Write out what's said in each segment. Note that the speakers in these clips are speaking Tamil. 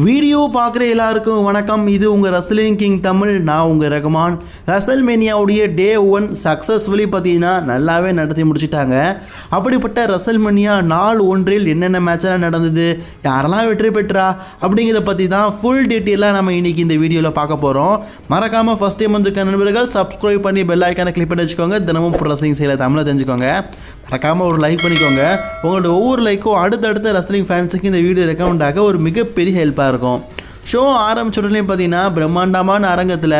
வீடியோ பார்க்குற எல்லாருக்கும் வணக்கம். இது உங்கள் ரசலிங் கிங் தமிழ். நான் உங்கள் ரகுமான். ரசல்மேனியாவுடைய டே 1 சக்ஸஸ்ஃபுல்லி பார்த்தீங்கன்னா நல்லாவே நடத்தி முடிச்சிட்டாங்க. அப்படிப்பட்ட ரசல்மேனியா நாள் ஒன்றில் என்னென்ன மேட்செல்லாம் நடந்தது, யாரெல்லாம் வெற்றி பெற்றா அப்படிங்கிறத பற்றி தான் ஃபுல் டீட்டெயிலாக நம்ம இன்றைக்கி இந்த வீடியோவில் பார்க்க போகிறோம். மறக்காமல் ஃபஸ்ட் டைம் வந்திருக்க நண்பர்கள் சப்ஸ்கிரைப் பண்ணி பெல் ஐக்கானை கிளிக் பண்ணி வச்சுக்கோங்க. தினமும் ரசலிங் செய்யல தமிழை தெரிஞ்சுக்கோங்க. மறக்காமல் ஒரு லைக் பண்ணிக்கோங்க. உங்களோட ஒவ்வொரு லைக்கும் அடுத்தடுத்த ரசலிங் ஃபேன்ஸுக்கு இந்த வீடியோ ரெக்கமெண்ட் ஆக ஒரு மிகப்பெரிய ஹெல்ப்பாக இருக்கும். ஷோ ஆரம்பிச்ச உடனே பார்த்தீங்கன்னா பிரம்மாண்டமான அரங்கத்தில்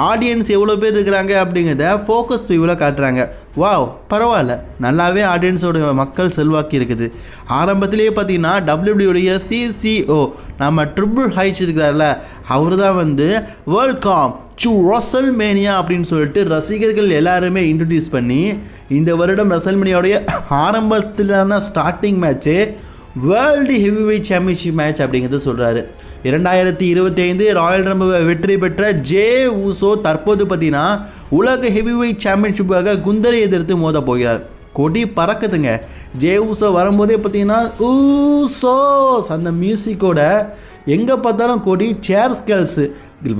ஆடியன்ஸ் எவ்வளோ பேர் இருக்கிறாங்க அப்படிங்கிறத ஃபோக்கஸ் வியூவில் காட்டுறாங்க. வாவ், பரவாயில்ல, நல்லாவே ஆடியன்ஸோட மக்கள் செல்வாக்கி இருக்குது. ஆரம்பத்திலேயே பார்த்தீங்கன்னா டபிள்யூடபிள்யூடைய சிசிஓ நம்ம ட்ரிபிள் ஹைச் இருக்கிறார்ல, அவர் தான் வந்து வெல்கம் டு ரசல்மேனியா அப்படின்னு சொல்லிட்டு ரசிகர்கள் எல்லாருமே இன்ட்ரடியூஸ் பண்ணி இந்த வருடம் ரசல்மேனியாவுடைய ஆரம்பத்திலான starting match world heavyweight championship match அப்படிங்கிறது சொல்கிறாரு. 2025 ராயல் ரம்பிள் வெற்றி பெற்ற ஜே ஊசோ தற்போது பார்த்தீங்கன்னா உலக ஹெவிவெயிட் சாம்பியன்ஷிப்பாக குந்தரை எதிர்த்து மோத போகிறார். கொடி பறக்குதுங்க. ஜே ஊசோ வரும்போதே பார்த்தீங்கன்னா ஊசோஸ் அந்த மியூசிக்கோட எங்கே பார்த்தாலும் கொடி. சேர்ஸ் கேர்ள்ஸு,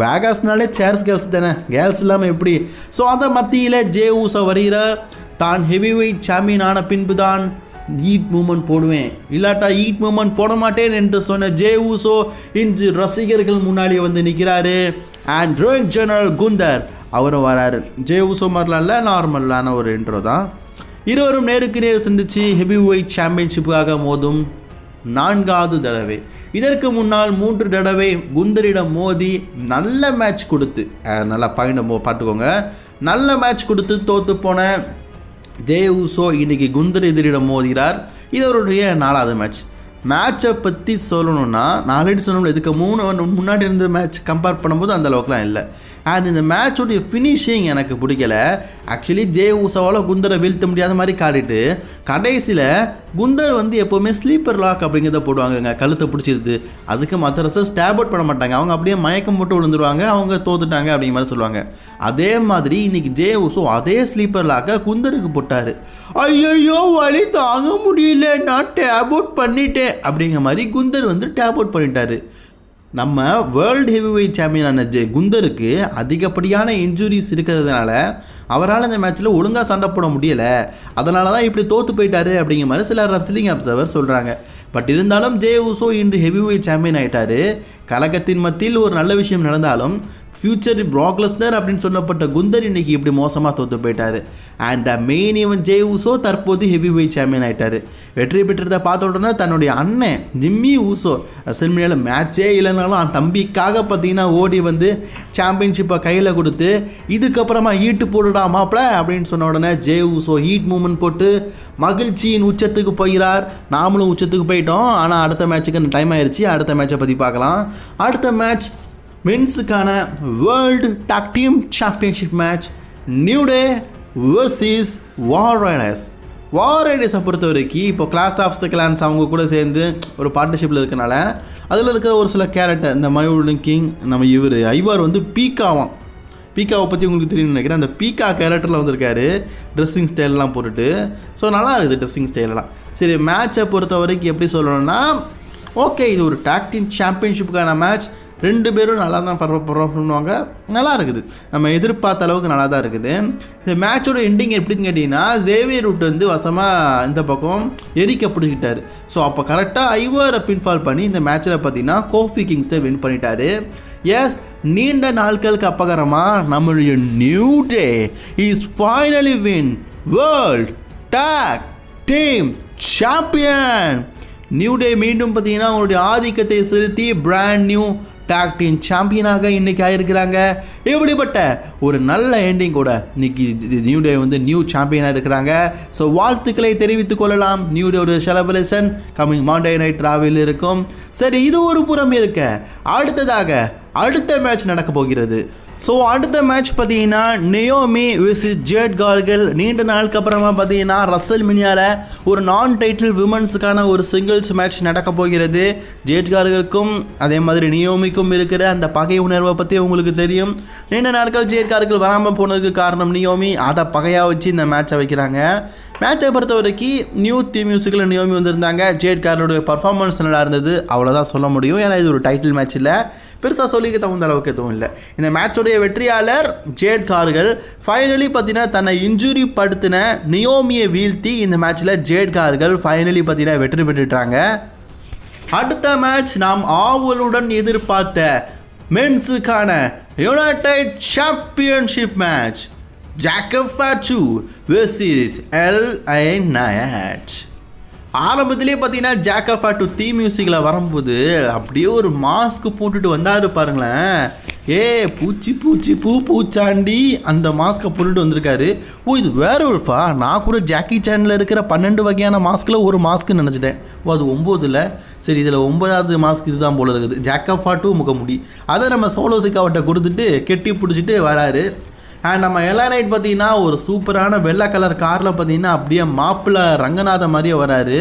வேகாஸ்னாலே சேர்ஸ் கேர்ள்ஸ் தானே, கேர்ள்ஸ் இல்லாமல் எப்படி? ஸோ அந்த மத்தியில் ஜே ஊசோ வருகிற தான் ஹெவிவெயிட் சாம்பியன் ஆன பின்பு தான் ஈட் மூமெண்ட் போடுவேன், இல்லாட்டா ஈட் மூமெண்ட் போட மாட்டேன் என்று சொன்ன ஜே ஊசோ இன்று ரசிகர்கள் முன்னாடி வந்து நிற்கிறாரு. அண்ட் ரிங் ஜெனரல் குந்தர் அவரும் வராரு. ஜே ஊசோ மாதிரிலாம் இல்லை, நார்மலான ஒரு இன்ட்ரோ தான். இருவரும் நேருக்கு நேர் சந்தித்து ஹெவிவெயிட் சாம்பியன்ஷிப்புக்காக மோதும் 4வது தடவை. இதற்கு முன்னால் 3 தடவை குந்தரிடம் மோதி நல்ல மேட்ச் கொடுத்து, நல்லா பாயிண்ட் பார்த்துக்கோங்க, நல்ல மேட்ச் கொடுத்து தோற்று போன ஜே ஊசோ இன்றைக்கி குந்தர் எதிரிடம் மோதுகிறார். இது அவருடைய 4வது மேட்ச். மேட்சை பற்றி சொல்லணுன்னா ஆல்ரெடி சொன்னோம், இதுக்கு 3 முன்னாடி இருந்த மேட்ச் கம்பேர் பண்ணும்போது அந்த அளவுக்குலாம் இல்லை. அண்ட் இந்த மேட்சோடைய ஃபினிஷிங் எனக்கு பிடிக்கல. ஆக்சுவலி ஜே ஊசோவால் குந்தரை வீழ்த்த முடியாத மாதிரி காட்டிட்டு கடைசியில் குந்தர் வந்து எப்போவுமே ஸ்லீப்பர் லாக் அப்படிங்கிறத போடுவாங்கங்க, கழுத்தை பிடிச்சிருது. அதுக்கு மற்ற ரசஸ் ஸ்டாப் அவுட் பண்ண மாட்டாங்க, அவங்க அப்படியே மயக்கம் போட்டு விழுந்துருவாங்க, அவங்க தோத்துட்டாங்க அப்படிங்கிற மாதிரி சொல்லுவாங்க. அதே மாதிரி இன்றைக்கி ஜே ஊசோ அதே ஸ்லீப்பர் லாக்கை குந்தருக்கு போட்டார். ஐயோ வலி தாங்க முடியல, நான் டேப் அவுட் பண்ணிட்டேன் அப்படிங்கிற மாதிரி குந்தர் வந்து டேப் அவுட் பண்ணிட்டாரு. நம்ம வேர்ல்டு ஹெவிவெயிட் சாம்பியனான குந்தருக்கு அதிகப்படியான இன்ஜுரிஸ் இருக்கிறதுனால அவரால் இந்த மேட்ச்சில் ஒழுங்காக சண்டை போட முடியலை, அதனால தான் இப்படி தோற்று போயிட்டாரு அப்படிங்கிற மாதிரி சில ரசலிங் அப்சர்வர் சொல்கிறாங்க. பட் இருந்தாலும் ஜே ஊசோ இன்று ஹெவிவெயிட் சாம்பியன் ஆகிட்டார். கலகத்தின் மத்தியில் ஒரு நல்ல விஷயம் நடந்தாலும் ஃபியூச்சர் ப்ராக் லெஸ்னர் அப்படின்னு சொல்லப்பட்ட குந்தர் இன்னைக்கு இப்படி மோசமாக தோற்று போயிட்டார். And the main even J Uso தற்போது ஹெவிவெயிட் சாம்பியன் ஆகிட்டார். வெற்றி பெற்றதை பார்த்த உடனே தன்னுடைய அண்ணன் ஜிம்மி ஊசோ ரசல்மேனியாவில் மேட்சே இல்லைனாலும் அந்த தம்பிக்காக பார்த்தீங்கன்னா ஓடி வந்து சாம்பியன்ஷிப்பை கையில் கொடுத்து இதுக்கப்புறமா ஈட்டு போடுடா மாப்பிள அப்படின்னு சொன்ன உடனே ஜே ஊசோ ஹீட் மூமெண்ட் போட்டு மகிழ்ச்சியின் உச்சத்துக்கு போகிறார். நாமளும் உச்சத்துக்கு போயிட்டோம். ஆனால் அடுத்த மேட்சுக்கு டைம் ஆயிடுச்சு. அடுத்த மேட்சை பற்றி பார்க்கலாம். அடுத்த மேட்ச் மென்ஸுக்கான world tag team championship match, New Day versus War ரைடர்ஸை பொறுத்த வரைக்கும் இப்போ கிளாஸ் ஆஃப் த கிளான்ஸ் அவங்க கூட சேர்ந்து ஒரு பார்ட்னர்ஷிப்பில் இருக்கனால அதில் இருக்கிற ஒரு சில கேரக்டர், இந்த மயூர் கிங் நம்ம இவர் ஐவார் வந்து பீக்காவை பற்றி உங்களுக்கு தெரியும்னு நினைக்கிறேன். அந்த பீக்கா கேரக்டரில் வந்திருக்காரு, ட்ரெஸ்ஸிங் ஸ்டைலெலாம் போட்டுட்டு. ஸோ நல்லா இருக்குது ட்ரெஸ்ஸிங் ஸ்டைலெலாம். சரி, மேட்சை பொறுத்த வரைக்கும் எப்படி சொல்லணும்னா, ஓகே, இது ஒரு டாக் டீம் சாம்பியன்ஷிப்புக்கான மேட்ச். 2 பேரும் நல்லா தான் பர்ஃபார்ம் பண்ணுவாங்க, நல்லா இருக்குது, நம்ம எதிர்பார்த்த அளவுக்கு நல்லா தான் இருக்குது. இந்த மேட்சோட எண்டிங் எப்படின்னு கேட்டிங்கன்னா, ஜேவியர் ரூட் வந்து வசமாக இந்த பக்கம் எரிக்க பிடிக்கிட்டார். ஸோ அப்போ கரெக்டாக ஐவாரை பின்ஃபால் பண்ணி இந்த மேட்சில் பார்த்தீங்கன்னா கோஃபி கிங்ஸ்டை வின் பண்ணிட்டாரு. எஸ், நீண்ட நாட்களுக்கு அப்புறமா நம்மளுடைய New Day is finally win world tag team champion. New Day மீண்டும் பார்த்தீங்கன்னா அவங்களுடைய ஆதிக்கத்தை செலுத்தி பிராண்ட் நியூ டாக் டீம் சாம்பியனாக இன்றைக்கி ஆகிருக்கிறாங்க. இப்படிப்பட்ட ஒரு நல்ல எண்டிங் கூட இன்றைக்கி நியூ டே வந்து நியூ சாம்பியனாக இருக்கிறாங்க. ஸோ வாழ்த்துக்களை தெரிவித்துக் கொள்ளலாம். New Day celebration coming Monday night ராவில் இருக்கும். சரி, இது ஒரு புறம் இருக்க, அடுத்ததாக அடுத்த மேட்ச் நடக்க போகிறது. ஸோ அடுத்த மேட்ச் பார்த்தீங்கன்னா நியோமி விஸ் ஜேட் கார்கில். நீண்ட நாளுக்கு அப்புறமா பார்த்தீங்கன்னா ரசல் மினியாவில் ஒரு நான் டைட்டில் விமன்ஸுக்கான ஒரு சிங்கிள்ஸ் மேட்ச் நடக்க போகிறது. ஜேட் கார்கிலுக்கும் அதே மாதிரி நியோமிக்கும் இருக்கிற அந்த பகை உணர்வை பற்றி உங்களுக்கு தெரியும். நீண்ட நாட்கள் ஜேட் கார்கில் வராமல் போனதுக்கு காரணம் நியோமி. அதை பகையாக வச்சு இந்த மேட்சை வைக்கிறாங்க. மேட்சை பொறுத்த வரைக்கும் நியூ தீம் மியூசிக்கில் நியோமி வந்திருந்தாங்க. ஜேட் கார்கிலோட பர்ஃபார்மன்ஸ் நல்லா இருந்தது, அவ்வளோதான் சொல்ல முடியும். ஏன்னா இது ஒரு டைட்டில் மேட்ச் இல்லை, பெருசாக சொல்லிக்க தகுந்த அளவுக்கு எதுவும் இல்லை. இந்த மேட்சோடைய வெற்றியாளர் ஜேட் கார்கில். ஃபைனலி பார்த்தீங்கன்னா தன்னை இன்ஜுரி படுத்தின நியோமியை வீழ்த்தி இந்த மேட்ச்சில் ஜேட் கார்கில் ஃபைனலி பார்த்தீங்கன்னா வெற்றி பெற்றுட்டாங்க. அடுத்த மேட்ச் நாம் ஆவலுடன் எதிர்பார்த்த மென்ஸுக்கான united championship match. Jacob Fatu versus LA Knight. ஆரம்பத்திலே பார்த்தீங்கன்னா ஜாக்கப் ஃபாட்டு தீம் மியூசிக்கில் வரும்போது அப்படியே ஒரு மாஸ்க் போட்டுட்டு வந்தார் பாருங்களேன். பூச்சி பூச்சி பூச்சாண்டி அந்த மாஸ்க்கை போட்டுட்டு வந்திருக்காரு. இது வேற ஒருஃபா. நான் கூட ஜாக்கி சேனில் இருக்கிற 12 வகையான மாஸ்கில் ஒரு மாஸ்க்குன்னு நினச்சிட்டேன். அது 9ல். சரி, இதில் 9வது மாஸ்க் இதுதான் போல இருக்குது. ஜாக்கப் ஃபாட்டு முகமுடி அதை நம்ம சோலோசிக்காவட்ட கொடுத்துட்டு கெட்டி பிடிச்சிட்டு வராரு. அண்ட் நம்ம LA Knight பார்த்தீங்கன்னா ஒரு சூப்பரான வெள்ளை கலர் காரில் பார்த்தீங்கன்னா அப்படியே மாப்பிள்ளை ரங்கநாத மாதிரியே வராரு.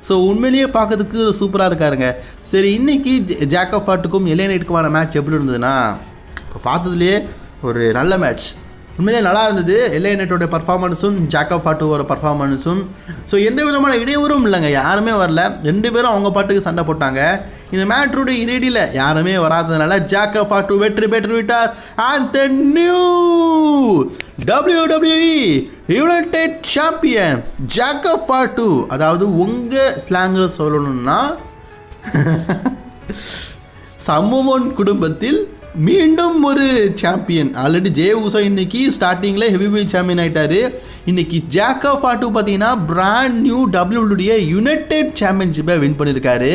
ஸோ உண்மையிலேயே பார்க்கறதுக்கு சூப்பராக இருக்காருங்க. சரி, இன்றைக்கி ஜாக்கப் ஃபாட்டுக்கும் LA Knightக்குமான மேட்ச் எப்படி இருந்ததுன்னா, இப்போ பார்த்ததுலேயே ஒரு நல்ல மேட்ச். உண்மையிலே நல்லா இருந்தது. LA Knightோட பர்ஃபார்மன்ஸும் ஜாக்கப் ஃபாட்டுவோட பர்ஃபார்மன்ஸும். ஸோ எந்த விதமான இடையூறும் இல்லைங்க, யாருமே வரல. 2 பேரும் அவங்க பாட்டுக்கு சண்டை போட்டாங்க. இந்த மேட்ருடைய இறுதியில் யாருமே வராததுனால ஜாக்கப் ஃபாட்டு வெற்றி பெற்று விட்டார். And the new WWE United champion Jacob Fatu. அதாவது உங்கள் ஸ்லாங்கில் சொல்லணும்னா சமூகன் குடும்பத்தில் மீண்டும் ஒரு சாம்பியன். ஆல்ரெடி ஜே ஊசோ இன்னைக்கு ஸ்டார்டிங்கில் ஹெவிவெயிட் சாம்பியன் ஆகிட்டார். இன்றைக்கி ஜாக்கப் ஃபாட்டு பார்த்தீங்கன்னா பிராண்ட் நியூ WWE யுனைடெட் சாம்பியன்ஷிப்பை வின் பண்ணியிருக்காரு.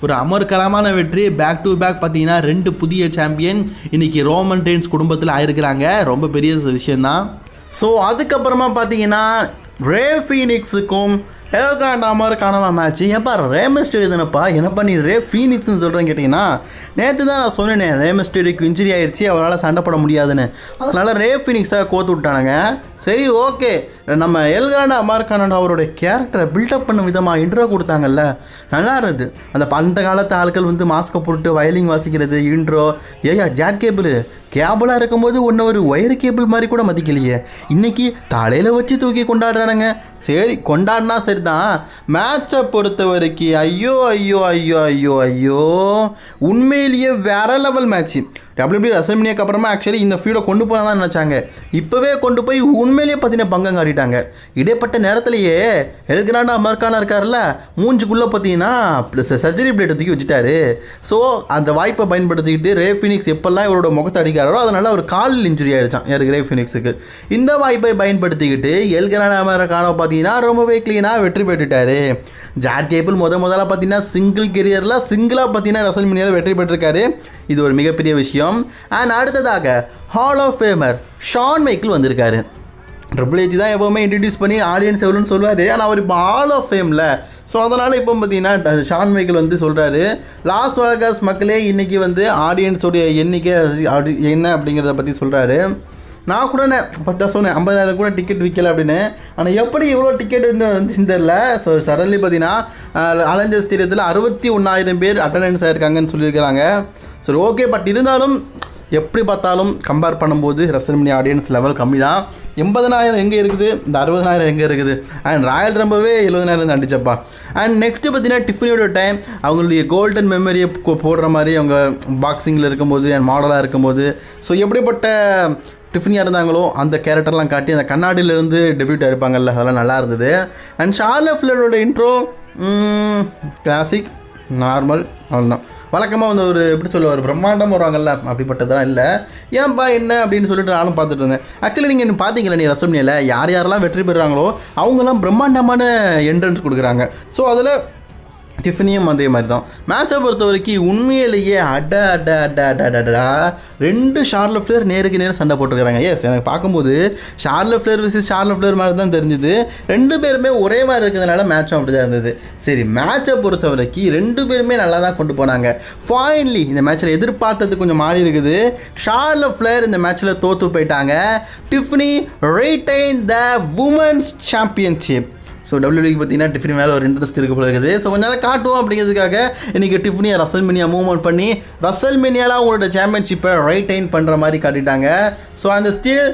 ஒரு அமர்க்கலமான வெற்றி. பேக் டு பேக் பார்த்தீங்கன்னா 2 புதிய சாம்பியன் இன்றைக்கி ரோமன் ரெயின்ஸ் குடும்பத்தில் ஆயிருக்கிறாங்க. ரொம்ப பெரிய விஷயந்தான். ஸோ அதுக்கப்புறமா பார்த்தீங்கன்னா ரே ஃபீனிக்ஸுக்கும் ஹெல்காண்டாமருக்கான மேட்ச். ஏப்பா ரே மிஸ்டரி தானப்பா, என்னப்பா நீ ரே ஃபீனிக்ஸ்னு சொல்கிறேன்னு கேட்டிங்கன்னா, நேற்று தான் நான் சொன்னேனே ரே மிஸ்டரிக்கு இன்ஜுரி ஆகிடுச்சு, அவரால் சண்டை போட முடியாதுன்னு. அதனால் ரே ஃபீனிக்ஸாக கோத்து விட்டானுங்க. சரி, ஓகே. நம்ம எல்காண்டாமருக்கான அவருடைய கேரக்டரை பில்டப் பண்ண விதமாக இன்ட்ரோ கொடுத்தாங்கல்ல, நல்லா இருந்தது. அந்த காலத்து ஆட்கள் வந்து மாஸ்கை போட்டு வயலிங் வாசிக்கிறது இன்ட்ரோ. ஜாட் கேபிளாக இருக்கும்போது ஒரு ஒயர் கேபிள் மாதிரி கூட மதிக்கலையே, இன்றைக்கி தலையில் வச்சு தூக்கி கொண்டாடுறானுங்க. சரி, கொண்டாடினா சரி தான். மேட்சை பொறுத்த வரைக்கும் ஐயோ உண்மையிலேயே வேற லெவல் மேட்ச்சு. WWE ரசல்மேனியாக்கு அப்புறமா ஆக்சுவலி இந்த ஃபீல்டை கொண்டு போனால் தான் நினச்சாங்க. இப்போவே கொண்டு போய் உண்மையிலேயே பார்த்தீங்கன்னா பங்கம் காட்டிட்டாங்க. இடைப்பட்ட நேரத்திலேயே ஹெல்காண்டாமருக்கான இருக்கார்ல, மூஞ்சுக்குள்ளே பார்த்தீங்கன்னா சர்ஜரி பிளேட்டை தூக்கி வச்சுட்டாரு. ஸோ அந்த வாய்ப்பை பயன்படுத்திக்கிட்டு ரே ஃபீனிக்ஸ் எப்பெல்லாம் இவரோட முகத்தை அடிக்கிறாரோ அதனால் ஒரு காலில் இன்ஜுரி ஆகிடுச்சான் யாருக்கு, ரே ஃபீனிக்ஸுக்கு. இந்த வாய்ப்பை பயன்படுத்திக்கிட்டு ஹெல்காண்டாமருக்கான பார்த்தீங்கன்னா ரொம்பவே க்ளீனாக வெற்றி பெற்றுட்டாரு. ஜாட் கேபிள் முதல்ல பார்த்தீங்கன்னா சிங்கிள் கெரியரில் சிங்கிளாக பார்த்தீங்கன்னா ரசல்மேனியாவில் வெற்றி பெற்றிருக்காரு. இது ஒரு மிகப்பெரிய விஷயம். அண்ட் அடுத்ததாக hall of famer Shawn Michael வந்திருக்காரு. ட்ரிபிள் ஹெச் தான் எப்போவுமே இன்ட்ரடியூஸ் பண்ணி ஆடியன்ஸ் எவ்வளோன்னு சொல்லுவார். ஆனால் அவர் இப்போ ஹால் ஆஃப் ஃபேமில். ஸோ அதனால் இப்போ பார்த்தீங்கன்னா ஷான் மைக்கேல் வந்து சொல்கிறாரு, லாஸ் வேகாஸ் மக்களே இன்றைக்கி வந்து ஆடியன்ஸோடைய எண்ணிக்கை என்ன அப்படிங்கிறத பற்றி சொல்கிறாரு. நான் கூட சொன்னேன் 50,000 கூட டிக்கெட் விற்கல அப்படின்னு. ஆனால் எப்படி இவ்வளோ டிக்கெட் வந்து தெரில. ஸோ சடன்லி பார்த்தீங்கன்னா அலஞ்சர் ஸ்டேடியத்தில் 61,000 பேர் அட்டண்டன்ஸ் ஆகிருக்காங்கன்னு சொல்லியிருக்கிறாங்க. சரி, ஓகே. பட் இருந்தாலும் எப்படி பார்த்தாலும் கம்பேர் பண்ணும்போது ரசல்மேனியா ஆடியன்ஸ் லெவல் கம்மி தான். 80,000 எங்கே இருக்குது, இந்த 60,000 எங்கே இருக்குது. அண்ட் ராயல் ரம்பவே 70,000 அடிச்சப்பா. அண்ட் நெக்ஸ்ட்டு பார்த்தீங்கன்னா டிஃபனியோட டைம் அவங்களுடைய கோல்டன் மெமரியை போடுற மாதிரி அவங்க பாக்ஸிங்கில் இருக்கும்போது அண்ட் மாடலாக இருக்கும்போது ஸோ எப்படிப்பட்ட டிஃபனியாக இருந்தாங்களோ அந்த கேரக்டர்லாம் காட்டி அந்த கண்ணாடியிலேருந்து டெபியூட் ஆகிருப்பாங்கல்ல, அதெல்லாம் நல்லா இருந்தது. அண்ட் ஷார்லட் ஃப்ளரோட இன்ட்ரோ கிளாசிக், நார்மல், அவ்வளோதான். வழக்கமாக வந்து ஒரு எப்படி சொல்ல ஒரு பிரம்மாண்டம் வருவாங்கல்ல, அப்படிப்பட்டதெல்லாம் இல்லை. ஏன்பா என்ன அப்படின்னு சொல்லிட்டு நானும் பார்த்துட்டு இருந்தேன். ஆக்சுவலி நீங்கள் பார்த்தீங்களா நீ ரசல்மேனியாவில் யாரெல்லாம் வெற்றி பெறுறாங்களோ அவங்கெல்லாம் பிரம்மாண்டமான என்ட்ரன்ஸ் கொடுக்குறாங்க. ஸோ அதில் டிஃபனியும் அதே மாதிரி தான். மேட்சை பொறுத்த வரைக்கும் உண்மையிலேயே அடா 2 ஷார்லட் ஃப்ளேர் நேருக்கு நேரம் சண்டை போட்டுருக்காங்க. எஸ், எனக்கு பார்க்கும்போது ஷார்லட் ஃப்ளேர் விசிஸ் ஷார்லட் ஃப்ளேர் மாதிரி தான் தெரிஞ்சுது. 2 பேருமே ஒரே மாதிரி இருக்கிறதுனால மேட்சும் அப்படி தான் இருந்தது. சரி, மேட்சை பொறுத்த வரைக்கும் 2 பேருமே நல்லா தான் கொண்டு போனாங்க. ஃபைனலி இந்த மேட்ச்சில் எதிர்பார்த்தது கொஞ்சம் மாறி இருக்குது. ஷார்லட் ஃப்ளேர் இந்த மேட்ச்சில் தோற்று போயிட்டாங்க. டிஃபனி ரிட்டைன் த உமன்ஸ் சாம்பியன்ஷிப். ஸோ டபிள்யூடிக்கு பார்த்தீங்கன்னா டிஃபனி மேலே ஒரு இன்ட்ரெஸ்ட் இருக்க போல இருக்குது. ஸோ கொஞ்ச நாள் காட்டுவோம் அப்படிங்கிறதுக்காக இன்றைக்கி டிஃபனியை ரசல்மேனியா மூவ்மெண்ட் பண்ணி ரசல்மேனியாவில் அவங்களோட சாம்பியன்ஷிப்பை ரைட்டைன் பண்ணுற மாதிரி காட்டிட்டாங்க. ஸோ அந்த still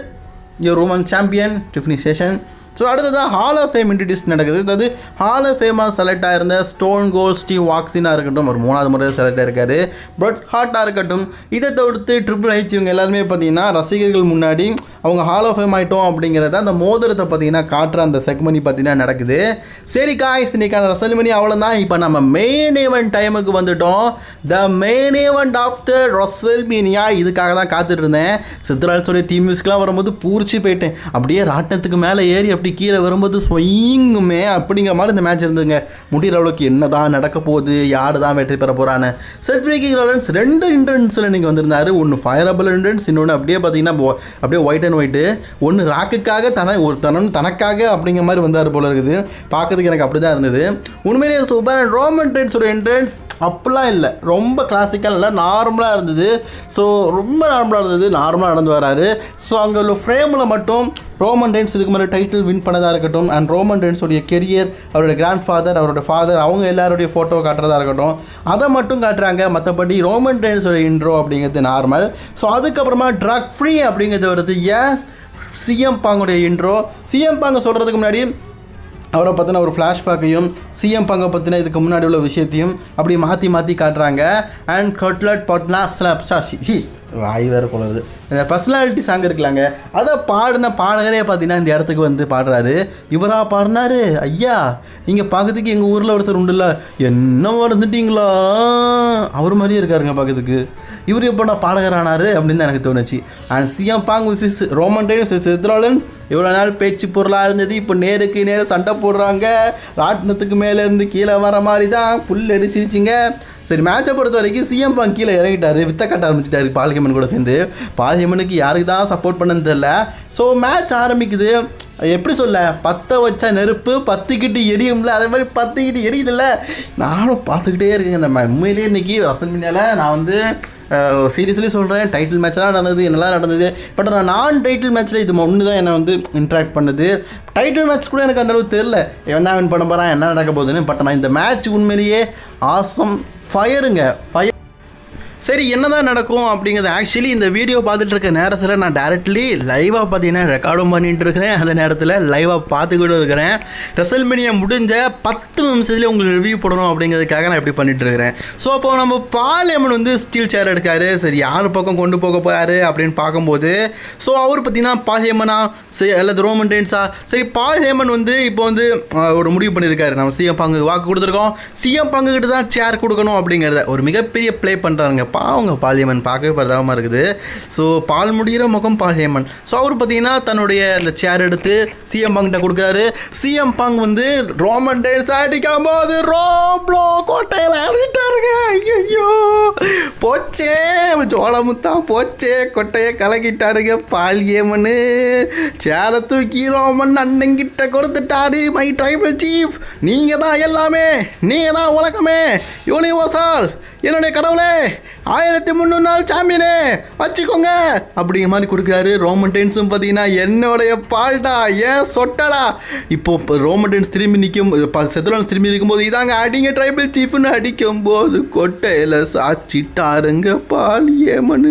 your woman champion Tiffany சேஷன். ஸோ அடுத்ததாக ஹால் ஆஃப் ஃபேம் இன்ட்ரடியூஸ் நடக்குது. அதாவது ஹால் ஆஃப் ஃபேமாக செலக்ட் ஆகிருந்த ஸ்டோன் கோல்ட் ஸ்டீவ் ஆக்ஸினாக இருக்கட்டும், ஒரு 3வது முறை செலக்ட் ஆகிருக்காரு. பட் ஹார்ட்டாக இருக்கட்டும், இதை தவிர்த்து ட்ரிபிள் ஹெச் இவங்க எல்லாருமே பார்த்தீங்கன்னா ரசிகர்கள் முன்னாடி அவங்க ஹால் ஆஃப் ஃபேம் ஆகிட்டோம் அப்படிங்கிறத அந்த மோதிரத்தை பார்த்தீங்கன்னா காட்டுற அந்த செக்மனி பார்த்தீங்கன்னா நடக்குது. சரி காய்ஸ், இன்னைக்கான ரசல்மேனியா அவ்வளோதான். இப்போ நம்ம மெயின் ஈவெண்ட் டைமுக்கு வந்துட்டோம். The main event of the WrestleMania. இதுக்காக தான் காத்துட்டு இருந்தேன். சித்ரால்ஸோடைய தீம் மியூசிக்லாம் வரும்போது பூரிச்சு போயிட்டேன். அப்படியே ராட்டினத்துக்கு மேலே ஏறி அப்படி கீழே வரும்போது ஸ்வயிங்குமே அப்படிங்கிற மாதிரி இந்த மேட்ச் இருந்துங்க. முடிகிற அளவுக்கு என்ன தான் நடக்க போகுது, யார் தான் வெற்றி பெற போகிறான்னு. செட்ரிக் ராலன்ஸ் 2 இன்ட்ரன்ஸில் நீங்கள் வந்திருந்தாரு. ஒன்று ஃபயரபிள் இன்ட்ரன்ஸ், இன்னொன்று அப்படியே பார்த்தீங்கன்னா அப்படியே ஒயிட் அண்ட் ஒயிட்டு. ஒன்று ராக்குக்காக தனக்காக அப்படிங்கிற மாதிரி வந்தார் போல இருக்குது. பார்க்கறதுக்கு எனக்கு அப்படி தான் இருந்தது. உண்மையிலேயே சூப்பர். ரோமன் ரெயின்ஸ் ஒரு என்ட்ரன்ஸ் அப்படிலாம் இல்லை, ரொம்ப கிளாசிக்கல் இல்லை, நார்மலாக இருந்தது. ஸோ ரொம்ப நார்மலாக இருந்தது, நார்மலாக நடந்து வராரு. ஸோ அங்கே உள்ள ஃப்ரேமில் மட்டும் ரோமன் ரெயின்ஸ் இதுக்கு மேலே டைட்டில் வின் பண்ணதாக இருக்கட்டும், அண்ட் ரோமன் ரெயின்ஸோடைய கெரியர், அவருடைய கிராண்ட் ஃபாதர், அவரோட ஃபாதர், அவங்க எல்லாருடைய ஃபோட்டோ காட்டுறதா இருக்கட்டும், அதை மட்டும் காட்டுறாங்க. மற்றபடி ரோமன் ரெயின்ஸோட இன்ட்ரோ அப்படிங்கிறது நார்மல். ஸோ அதுக்கப்புறமா ட்ரக் ஃப்ரீ அப்படிங்கிறது வருது. எஸ், சிஎம் பாங்குடைய இன்ட்ரோ. சிஎம் பாங்க சொல்கிறதுக்கு முன்னாடி அவரை பற்றின ஒரு ஃப்ளாஷ்பேக்கையும் சிஎம் பங்கை பற்றின இதுக்கு முன்னாடி உள்ள விஷயத்தையும் அப்படி மாற்றி காட்டுறாங்க. And cutlet Bhatla slab Sashi வாய் வேறு கொள்ளுது. இந்த பர்சனாலிட்டி சாங் இருக்கலாங்க, அதை பாடின பாடகரே பார்த்தீங்கன்னா இந்த இடத்துக்கு வந்து பாடுறாரு. இவராக பாடினாரு. ஐயா, நீங்கள் பார்க்கறதுக்கு எங்கள் ஊரில் ஒருத்தர் உண்டுல்ல, என்ன மறந்துட்டீங்களா, அவர் மாதிரியே இருக்காருங்க பார்க்கறதுக்கு. இவர் எப்போ நான் பாடகரானார் அப்படின்னு தான் எனக்கு தோணுச்சு. And CM Punk versus Roman Reigns Seth Rollins இவ்வளோ நாள் பேச்சு பொருளாக இருந்தது, இப்போ நேருக்கு நேரம் சண்டை போடுறாங்க. ராட்டினத்துக்கு மேலேருந்து கீழே வர மாதிரி தான் புல் அடிச்சிருச்சிங்க. சரி, மேட்சை பொறுத்த வரைக்கும் சிஎம் பாங் கீழே இறங்கிட்டார், வித்த கட்ட ஆரம்பிச்சிட்டாரு பால்ஹெமன் கூட சேர்ந்து. பால்ஹெமனுக்கு யாருக்கு தான் சப்போர்ட் பண்ணுன்னு தெரில. ஸோ மேட்ச் ஆரம்பிக்குது. எப்படி சொல்ல, பற்ற வச்சா நெருப்பு பற்றிக்கிட்டு எரியும்ல, அதே மாதிரி பற்றிக்கிட்டு எரியுதில்ல. நானும் பார்த்துக்கிட்டே இருக்கேங்க இந்த உண்மையிலேயே இன்றைக்கி ரசல்மேனியாவில் நான் வந்து சீரியஸ்லி சொல்கிறேன், டைட்டில் மேட்ச்லாம் நடந்தது, என்னெல்லாம் நடந்தது. பட் நான் டைட்டில் மேட்ச்சில் இது ஒன்று தான் என்னை வந்து இன்ட்ராக்ட் பண்ணுது. டைட்டில் மேட்ச் கூட எனக்கு அந்தளவுக்கு தெரில என்ன வின் பண்ண போகிறேன், என்ன நடக்க போகுதுன்னு. பட் நான் இந்த மேட்ச் உண்மையிலேயே ஆசம் ஃபயருங்க, ஃபயர். சரி, என்ன தான் நடக்கும் அப்படிங்கிறது ஆக்சுவலி இந்த வீடியோ பார்த்துட்டு இருக்க நேரத்தில் நான் டேரெக்ட்லி லைவாக பார்த்தீங்கன்னா ரெக்கார்டும் பண்ணிகிட்டு இருக்கிறேன். அந்த நேரத்தில் லைவாக பார்த்துக்கிட்டு இருக்கிறேன். ரசல்மேனியா முடிஞ்ச 10 நிமிஷத்துலேயே உங்களுக்கு ரிவ்யூ போடணும் அப்படிங்கிறதுக்காக நான் எப்படி பண்ணிகிட்டு இருக்கிறேன். ஸோ அப்போ நம்ம பால்ஹெமன் வந்து ஸ்டீல் சேர் எடுக்காரு. சரி, யார் பக்கம் கொண்டு போக போகிறாரு அப்படின்னு பார்க்கும்போது, ஸோ அவர் பார்த்தீங்கன்னா பால்ஹெமனா சரி அல்லது ரோமன் ரெயின்ஸா. சரி, பால்ஹெமன் வந்து இப்போ வந்து ஒரு முடிவு பண்ணியிருக்காரு. நம்ம சிஎம் பாங்கு வாக்கு கொடுத்துருக்கோம், சிஎம் பாங்கு கிட்ட தான் சேர் கொடுக்கணும் அப்படிங்கிறத ஒரு மிகப்பெரிய ப்ளே பண்ணுறாங்க. பாவங்க பால்ஹெமன் பார்க்கவே பரிதாபமாக இருக்குது. ஸோ பால் முடிகிற முகம் பால்ஹெமன். ஸோ அவர் பார்த்தீங்கன்னா தன்னுடைய அந்த சேர் எடுத்து சிஎம் பாங்கிட்ட கொடுக்குறாரு. சிஎம் பாங் வந்து ரோமன் ரெயின்ஸ் அடிக்கும் போது ரோப்ளோ கோட்டையில் அடிட்டாருங்க. ஐயோ போச்சே, ஜோளமுத்தா போச்சே, கொட்டையை கலக்கிட்டாருங்க பால்ஹெமன். சேரை தூக்கி ரோமன் அண்ணங்கிட்ட கொடுத்துட்டாரு. மை ட்ரைபல் சீஃப், நீங்கள் தான் எல்லாமே, நீங்கள் தான் உலகமே, யூனிவர்சல், என்னுடைய கடவுளே, 1300 நாள் சாம்பியனே வச்சுக்கோங்க அப்படிங்கிற மாதிரி கொடுக்குறாரு. ரோமன் ரெயின்ஸும் பார்த்தீங்கன்னா என்னுடைய பால்டா, ஏன் சொட்டடா. இப்போ ரோமன் ரெயின்ஸ் திரும்பி நிற்கும், செத்ராலன்ஸ் திரும்பி இருக்கும்போது இதாங்க அடிங்க ட்ரைபல் சீஃப்னு அடிக்கும்போது கொட்டையில் சாச்சிட்டாருங்க பால்ஹெமன்.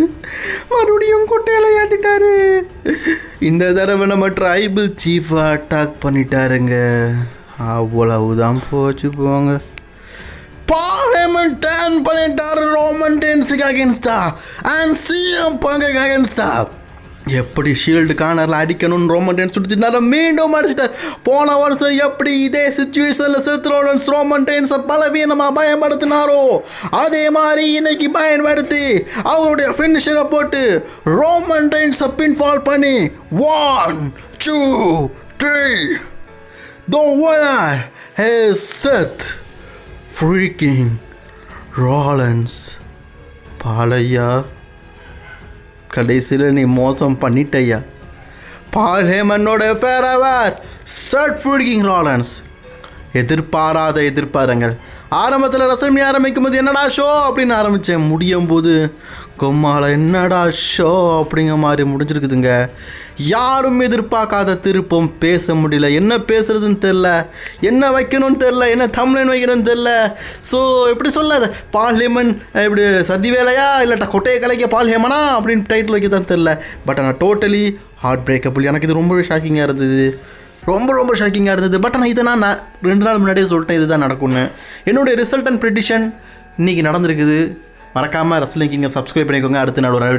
மறுபடியும் கொட்டையில் ஏற்றிட்டாரு. இந்த தடவை நம்ம ட்ரைபல் சீஃபை அட்டாக் பண்ணிட்டாருங்க. அவ்வளவுதான் போச்சு போங்க. பால்ஹெமன் டர்ன் பண்ணிட்டாரு ரோமன் ரெயின்ஸுக்கு அகேன்ஸ்டா அண்ட் சிஎம் பங்குக்கு அகேன்ஸ்டா. எப்படி ஷீல்டு கார்னரில் அடிக்கணும்னு ரோமன் ரெயின்ஸ் சுடிச்சிருந்தாரு, மீண்டும் அடிச்சிட்டார். போன வருஷம் எப்படி இதே சிச்சுவேஷனில் செத் ராலன்ஸ் ரோமன் ரெயின்ஸை பலவீனமாக பயன்படுத்தினாரோ அதே மாதிரி இன்னைக்கு பயன்படுத்தி அவருடைய ஃபினிஷரை போட்டு ரோமன் ரெயின்ஸை பின்ஃபால் பண்ணி 1 2 3 the winner is Seth freaking Rollins. Balayya, கடைசியில் நீ மோசம் பண்ணிட்டய்யா. பால் ஹேமனோட ஃபேரவர் சட் ஃப்ரீக்கிங் ராலன்ஸ். எதிர்பாராத எதிர்பாருங்கள். ஆரம்பத்தில் ரசல்மி ஆரம்பிக்கும் போது என்னடா ஷோ அப்படின்னு ஆரம்பித்தேன். முடியும் போது கொம்மால என்னடா ஷோ அப்படிங்கிற மாதிரி முடிஞ்சிருக்குதுங்க. யாரும் எதிர்பார்க்காத திருப்பம். பேச முடியல, என்ன பேசுறதுன்னு தெரில, என்ன வைக்கணும்னு தெரில, என்ன தம்ப்லைன் வைக்கணும்னு தெரில. ஸோ எப்படி சொல்லாத, பால் ஹேமன் இப்படி சதி வேலையா இல்லாட்டா கொட்டையை கலைக்க பால் ஹேமனா அப்படின்னு டைட்டில் வைக்க தான் தெரில. பட் ஆனால் டோட்டலி ஹார்ட் பிரேக்கபிள். எனக்கு இது ரொம்பவே ஷாக்கிங்காக இருந்தது, ரொம்ப ஷாக்கிங்காக இருந்தது. பட் ஆனால் இதை நான் 2 நாள் முன்னாடியே சொல்லிட்டேன் இதுதான் நடக்கும்னு. என்னுடைய ரிசல்ட் அண்ட் ப்ரெடிக்ஷன் இன்றைக்கி நடந்திருக்குது. மறக்காமல் ரெஸ்லிங் கிங்கை சப்ஸ்கிரைப் பண்ணிக்கோங்க. அடுத்த நாள் ஒரு